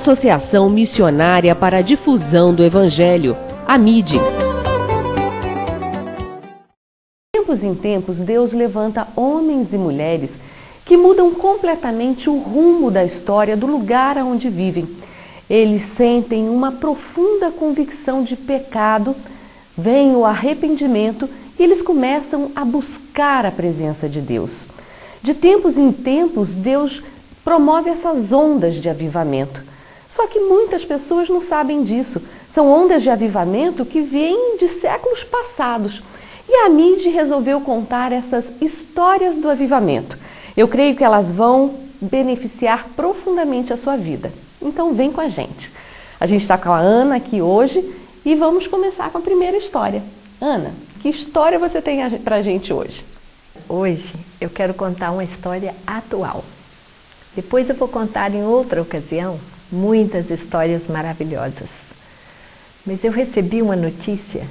Associação Missionária para a Difusão do Evangelho, AMIDE. De tempos em tempos, Deus levanta homens e mulheres que mudam completamente o rumo da história do lugar onde vivem. Eles sentem uma profunda convicção de pecado, vem o arrependimento e eles começam a buscar a presença de Deus. De tempos em tempos, Deus promove essas ondas de avivamento. Só que muitas pessoas não sabem disso. São ondas de avivamento que vêm de séculos passados. E a AMIDE resolveu contar essas histórias do avivamento. Eu creio que elas vão beneficiar profundamente a sua vida. Então vem com a gente. A gente está com a Ana aqui hoje e vamos começar com a primeira história. Ana, que história você tem para a gente hoje? Hoje eu quero contar uma história atual. Depois eu vou contar em outra ocasião muitas histórias maravilhosas. Mas eu recebi uma notícia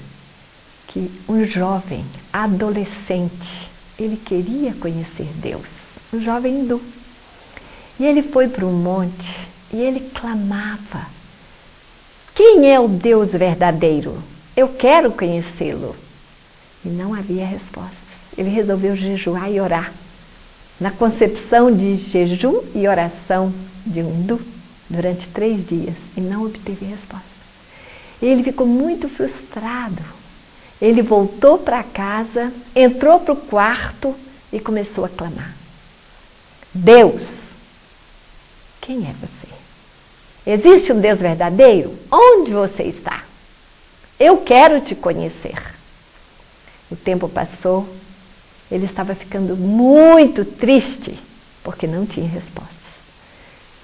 que um jovem adolescente, ele queria conhecer Deus, um jovem hindu. E ele foi para um monte e ele clamava: quem é o Deus verdadeiro? Eu quero conhecê-lo. E não havia respostas. Ele resolveu jejuar e orar. Na concepção de jejum e oração de um hindu, durante 3 dias, e não obteve resposta. Ele ficou muito frustrado. Ele voltou para casa, entrou para o quarto e começou a clamar: Deus, quem é você? Existe um Deus verdadeiro? Onde você está? Eu quero te conhecer. O tempo passou, ele estava ficando muito triste, porque não tinha respostas.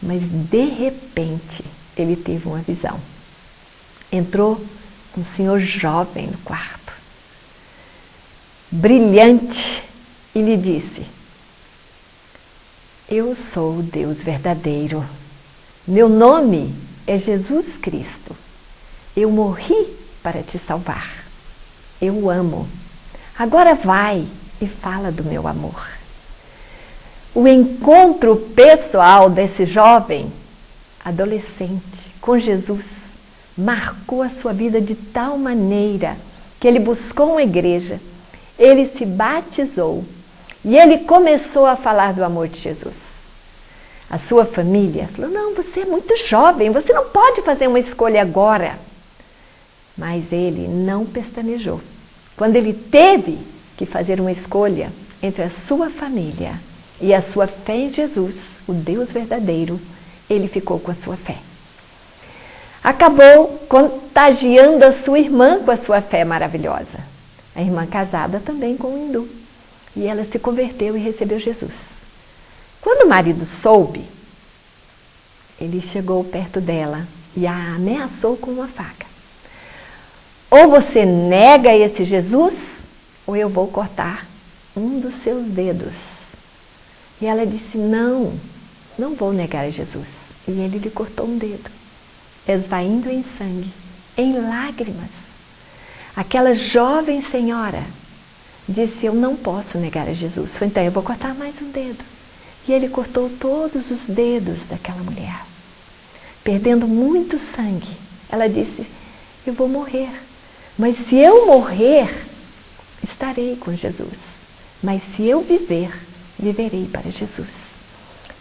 Mas de repente, ele teve uma visão. Entrou um senhor jovem no quarto, brilhante, e lhe disse: eu sou o Deus verdadeiro. Meu nome é Jesus Cristo. Eu morri para te salvar. Eu o amo. Agora vai e fala do meu amor. O encontro pessoal desse jovem adolescente com Jesus marcou a sua vida de tal maneira que ele buscou uma igreja, ele se batizou e ele começou a falar do amor de Jesus. A sua família falou: não, você é muito jovem, você não pode fazer uma escolha agora. Mas ele não pestanejou. Quando ele teve que fazer uma escolha entre a sua família e a sua fé em Jesus, o Deus verdadeiro, ele ficou com a sua fé. Acabou contagiando a sua irmã com a sua fé maravilhosa. A irmã casada também com um hindu. E ela se converteu e recebeu Jesus. Quando o marido soube, ele chegou perto dela e a ameaçou com uma faca. Ou você nega esse Jesus, ou eu vou cortar um dos seus dedos. E ela disse: não, não vou negar Jesus. E ele lhe cortou um dedo, esvaindo em sangue, em lágrimas. Aquela jovem senhora disse: eu não posso negar a Jesus. Então eu vou cortar mais um dedo. E ele cortou todos os dedos daquela mulher, perdendo muito sangue. Ela disse: eu vou morrer. Mas se eu morrer, estarei com Jesus. Mas se eu viver, viverei para Jesus.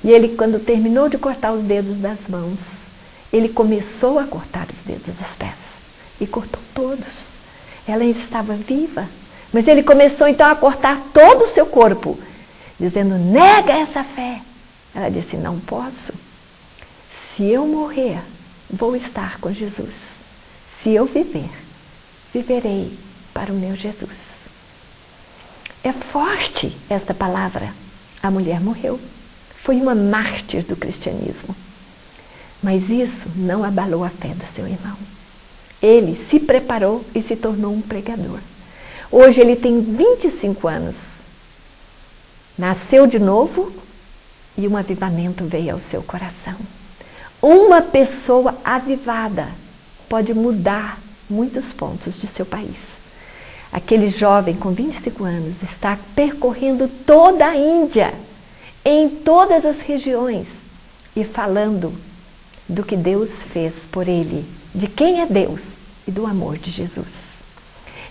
E ele, quando terminou de cortar os dedos das mãos, ele começou a cortar os dedos dos pés. E cortou todos. Ela estava viva. Mas ele começou então a cortar todo o seu corpo, dizendo: nega essa fé. Ela disse: não posso. Se eu morrer, vou estar com Jesus. Se eu viver, viverei para o meu Jesus. É forte esta palavra. A mulher morreu. Foi uma mártir do cristianismo. Mas isso não abalou a fé do seu irmão. Ele se preparou e se tornou um pregador. Hoje ele tem 25 anos. Nasceu de novo e um avivamento veio ao seu coração. Uma pessoa avivada pode mudar muitos pontos de seu país. Aquele jovem com 25 anos está percorrendo toda a Índia, em todas as regiões, e falando do que Deus fez por ele, de quem é Deus e do amor de Jesus.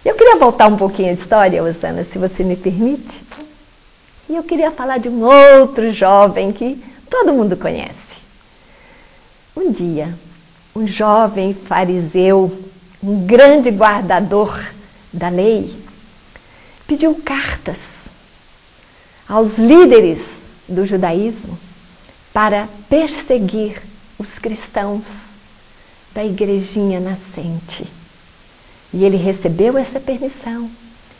Eu queria voltar um pouquinho à história, Osana, se você me permite. E eu queria falar de um outro jovem que todo mundo conhece. Um dia, um jovem fariseu, um grande guardador da lei, pediu cartas aos líderes do judaísmo para perseguir os cristãos da igrejinha nascente. E ele recebeu essa permissão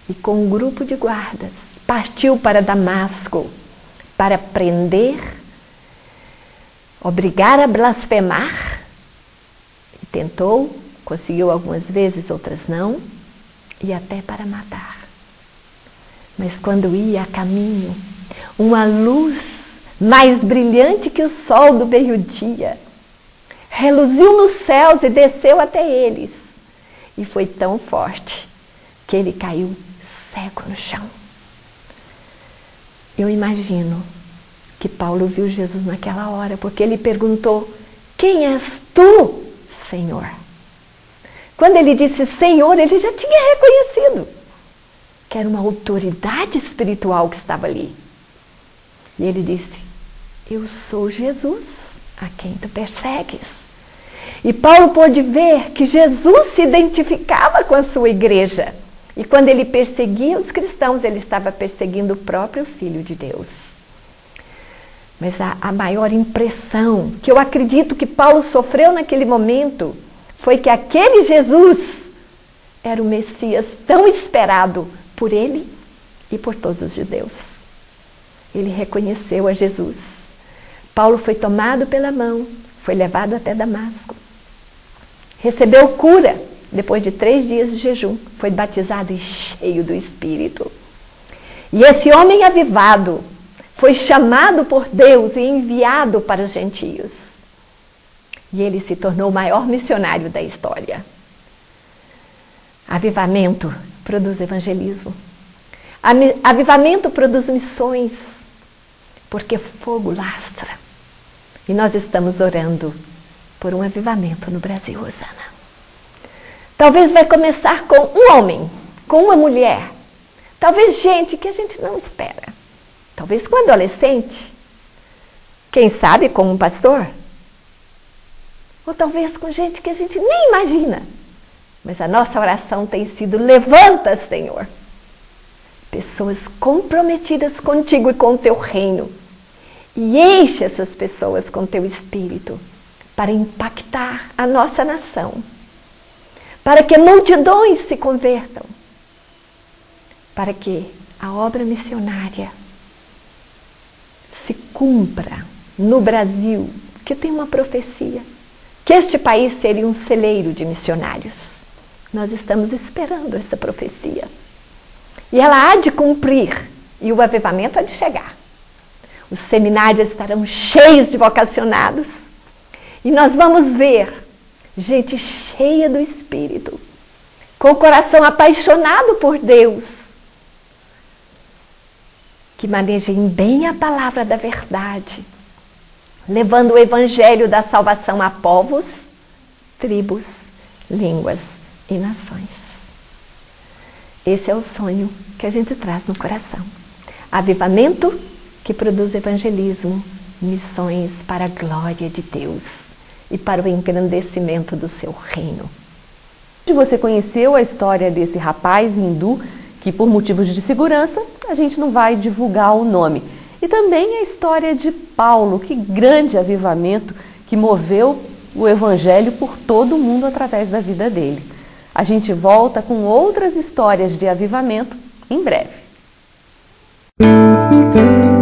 e, com um grupo de guardas, partiu para Damasco para prender, obrigar a blasfemar. E tentou, conseguiu algumas vezes, outras não, e até para matar. Mas quando ia a caminho, uma luz mais brilhante que o sol do meio-dia reluziu nos céus e desceu até eles. E foi tão forte que ele caiu cego no chão. Eu imagino que Paulo viu Jesus naquela hora, porque ele perguntou: quem és tu, Senhor? Quando ele disse Senhor, ele já tinha reconhecido que era uma autoridade espiritual que estava ali. E ele disse: eu sou Jesus, a quem tu persegues. E Paulo pôde ver que Jesus se identificava com a sua igreja. E quando ele perseguia os cristãos, ele estava perseguindo o próprio Filho de Deus. Mas a maior impressão que eu acredito que Paulo sofreu naquele momento foi que aquele Jesus era o Messias tão esperado por ele e por todos os judeus. Ele reconheceu a Jesus. Paulo foi tomado pela mão, foi levado até Damasco. Recebeu cura depois de 3 dias de jejum. Foi batizado e cheio do Espírito. E esse homem avivado foi chamado por Deus e enviado para os gentios. E ele se tornou o maior missionário da história. Avivamento produz evangelismo. Avivamento produz missões, porque fogo lastra. E nós estamos orando por um avivamento no Brasil, Osana. Talvez vai começar com um homem, com uma mulher. Talvez gente que a gente não espera. Talvez com um adolescente. Quem sabe com um pastor. Ou talvez com gente que a gente nem imagina. Mas a nossa oração tem sido: levanta, Senhor, pessoas comprometidas contigo e com o teu reino. E enche essas pessoas com teu Espírito para impactar a nossa nação. Para que multidões se convertam. Para que a obra missionária se cumpra no Brasil, que tem uma profecia, que este país seria um celeiro de missionários. Nós estamos esperando essa profecia. E ela há de cumprir, e o avivamento há de chegar. Os seminários estarão cheios de vocacionados, e nós vamos ver gente cheia do Espírito, com o coração apaixonado por Deus, que manejem bem a palavra da verdade, levando o evangelho da salvação a povos, tribos, línguas e nações. Esse é o sonho que a gente traz no coração. Avivamento que produz evangelismo, missões para a glória de Deus e para o engrandecimento do seu reino. Você conheceu a história desse rapaz hindu que, por motivos de segurança, a gente não vai divulgar o nome. E também a história de Paulo, que grande avivamento que moveu o evangelho por todo o mundo através da vida dele. A gente volta com outras histórias de avivamento em breve. Música